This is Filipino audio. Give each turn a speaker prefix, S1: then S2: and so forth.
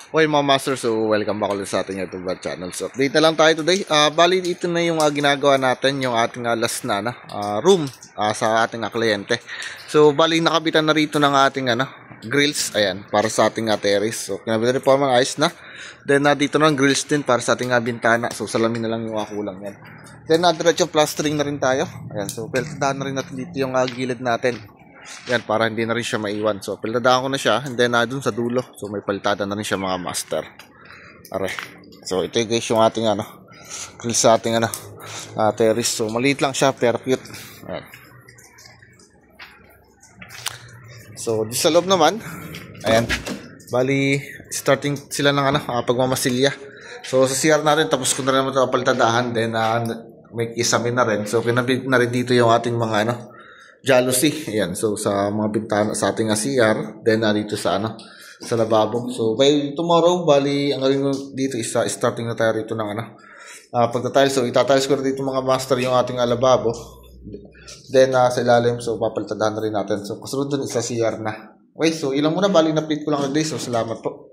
S1: Okay mga master, so welcome back ulit sa ating YouTube channel. So update na lang tayo today. Bali ito na yung ginagawa natin, yung ating last na room sa ating kliyente. So bali nakabitan na rito ng ating grills, ayan, para sa ating terrace. So kinabitan rin po mga ayos na. Then dito na grills din para sa ating bintana. So salamin na lang yung kulang yan. Then diretso plastering na rin tayo. Ayan, so peltadahan na rin natin dito yung gilid natin. Yan, para hindi na rin siya maiwan. So, paltadahan ko na siya. And then, dun sa dulo. So, may paltada na rin siya mga master. Are. So, ito guys yung ating grill sa ating terrace. So, maliit lang siya, pero cute. Ayan. So, di sa loob naman. Ayan. Bali, starting sila ng pagmamasilya. So, sa CR natin, tapos ko na rin ito paltadahan. Then, may kisamin na rin. So, kinabit na rin dito yung ating mga jealousy. Ayan. So, sa mga bintana sa ating CR. Then, dito sa sa lababo. So, by tomorrow, bali, ang galing dito is starting na tayo rito ng pagtatiles. So, itatiles ko na dito mga master yung ating lababo. Then, sa ilalim. So, papalitadahan na rin natin. So, kasunod dun isa CR na. Okay. So, ilang muna. Bali, na-update ko lang today. So, salamat po.